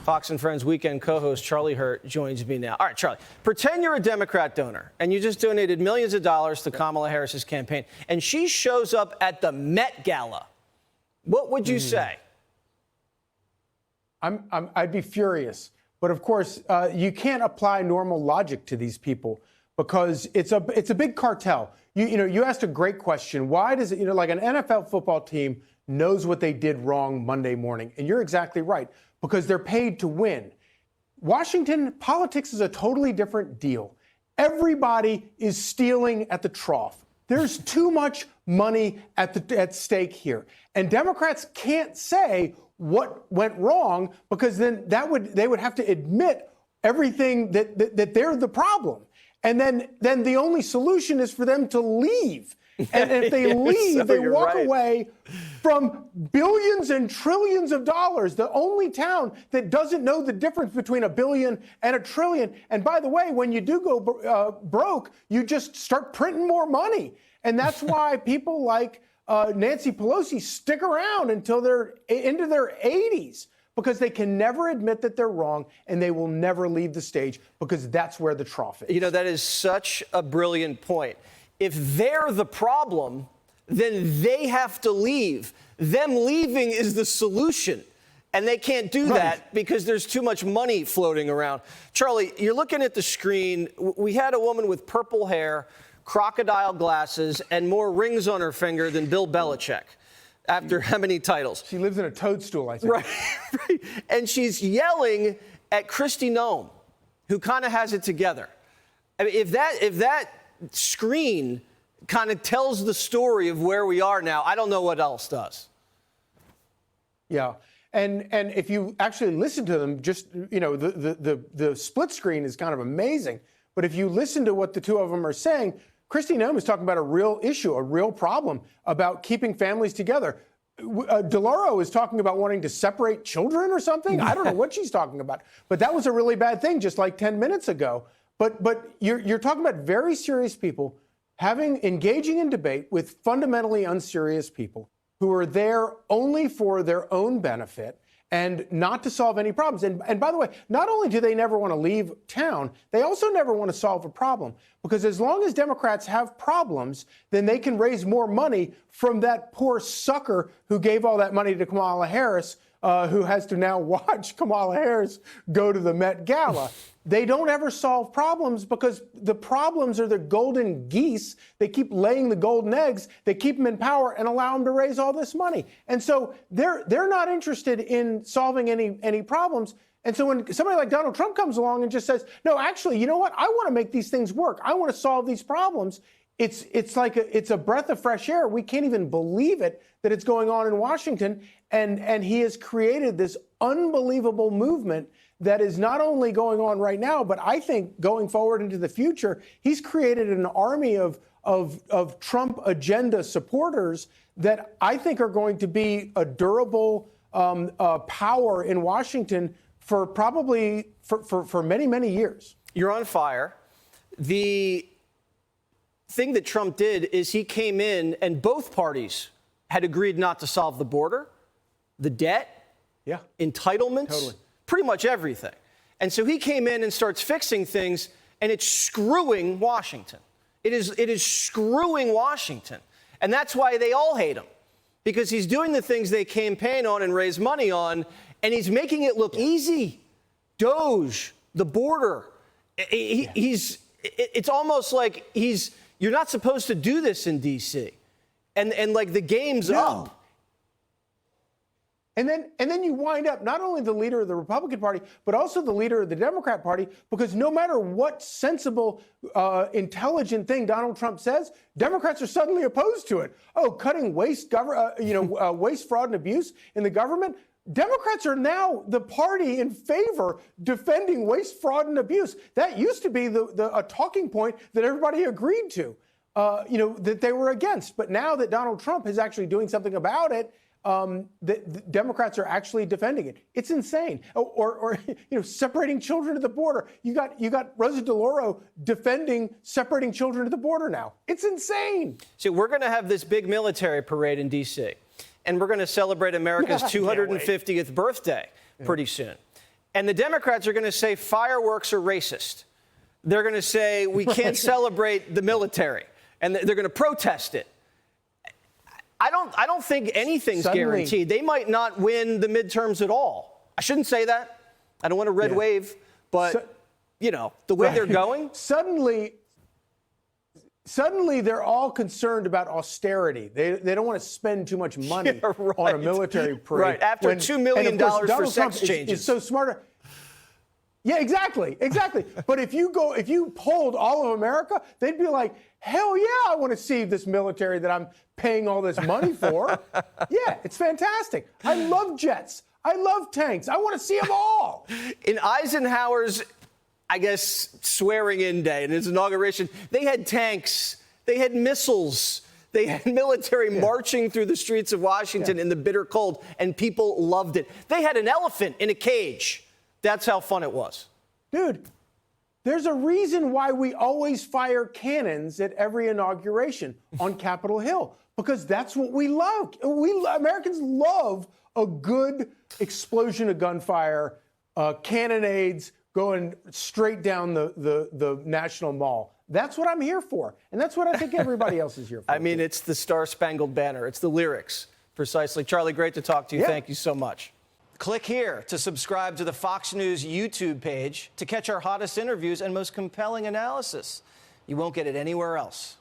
Fox and Friends weekend co-host Charlie Hurt joins me now. All right, Charlie, pretend you're a Democrat donor and you just donated millions of dollars to Kamala Harris's campaign, and she shows up at the Met Gala. What would you say? I'd be furious. But of course, you can't apply normal logic to these people because it's a big cartel. You asked a great question. Why does it, like an NFL football team knows what they did wrong Monday morning? And you're exactly right, because they're paid to win. Washington, politics is a totally different deal. Everybody is stealing at the trough. There's too much money at stake here. And Democrats can't say what went wrong, because then they would have to admit everything that they're the problem. And then the only solution is for them to leave. And if they leave, they walk away from billions and trillions of dollars, the only town that doesn't know the difference between $1 billion and $1 trillion. And by the way, when you do go broke, you just start printing more money. And that's why people like Nancy Pelosi stick around until they're into their 80s, because they can never admit that they're wrong, and they will never leave the stage, because that's where the trough is. You know, that is such a brilliant point. If they're the problem, then they have to leave. Them leaving is the solution. And they can't do that because there's too much money floating around. Charlie, you're looking at the screen. We had a woman with purple hair, crocodile glasses, and more rings on her finger than Bill Belichick. After how many titles? She lives in a toadstool, I think. Right. And she's yelling at Kristi Noem, who kind of has it together. I mean, if that screen kind of tells the story of where we are now, I don't know what else does. Yeah. And if you actually listen to them, just, the split screen is kind of amazing. But if you listen to what the two of them are saying, Kristi Noem is talking about a real issue, a real problem about keeping families together. DeLauro is talking about wanting to separate children or something. I don't know what she's talking about. But that was a really bad thing just like 10 minutes ago. But you're talking about very serious people engaging in debate with fundamentally unserious people who are there only for their own benefit and not to solve any problems. And by the way, not only do they never want to leave town, they also never want to solve a problem. Because as long as Democrats have problems, then they can raise more money from that poor sucker who gave all that money to Kamala Harris, who has to now watch Kamala Harris go to the Met Gala. They don't ever solve problems because the problems are the golden geese. They keep laying the golden eggs. They keep them in power and allow them to raise all this money. And so they're not interested in solving any problems. And so when somebody like Donald Trump comes along and just says, no, actually, you know what? I want to make these things work. I want to solve these problems. It's like it's a breath of fresh air. We can't even believe it that it's going on in Washington. And he has created this unbelievable movement that is not only going on right now, but I think going forward into the future, he's created an army of Trump agenda supporters that I think are going to be a durable power in Washington for probably for many, many years. You're on fire. The thing that Trump did is he came in and both parties had agreed not to solve the border, the debt, entitlements, pretty much everything. And so he came in and starts fixing things, and it's screwing Washington. It is screwing Washington. And that's why they all hate him, because he's doing the things they campaign on and raise money on, and he's making it look easy. DOGE, the border. It's almost like you're not supposed to do this in D.C. And like the game's up. And then you wind up not only the leader of the Republican Party, but also the leader of the Democrat Party, because no matter what sensible, intelligent thing Donald Trump says, Democrats are suddenly opposed to it. Oh, cutting waste, waste, fraud, and abuse in the government. Democrats are now the party in favor defending waste, fraud, and abuse. That used to be a talking point that everybody agreed to, that they were against. But now that Donald Trump is actually doing something about it, the Democrats are actually defending it. It's insane. Or separating children at the border. You got Rosa DeLauro defending separating children at the border now. It's insane. So we're going to have this big military parade in D.C., and we're going to celebrate America's 250th birthday pretty soon. And the Democrats are going to say fireworks are racist. They're going to say we can't celebrate the military, and they're going to protest it. I don't think anything's guaranteed. They might not win the midterms at all. I shouldn't say that. I don't want a red wave, but the way they're going. Suddenly, they're all concerned about austerity. They don't want to spend too much money on a military parade. Right, after $2 million for sex changes. Is so smart. Yeah, exactly. But if you polled all of America, they'd be like, hell yeah, I want to see this military that I'm paying all this money for. Yeah, it's fantastic. I love jets. I love tanks. I want to see them all. In Eisenhower's, I guess, swearing-in day, in his inauguration, they had tanks, they had missiles, they had military marching through the streets of Washington in the bitter cold, and people loved it. They had an elephant in a cage. That's how fun it was. Dude, there's a reason why we always fire cannons at every inauguration on Capitol Hill, because that's what we love. Americans love a good explosion of gunfire, cannonades going straight down the National Mall. That's what I'm here for, and that's what I think everybody else is here for. I mean, it's the Star-Spangled Banner. It's the lyrics, precisely. Charlie, great to talk to you. Thank you so much. Click here to subscribe to the Fox News YouTube page to catch our hottest interviews and most compelling analysis. You won't get it anywhere else.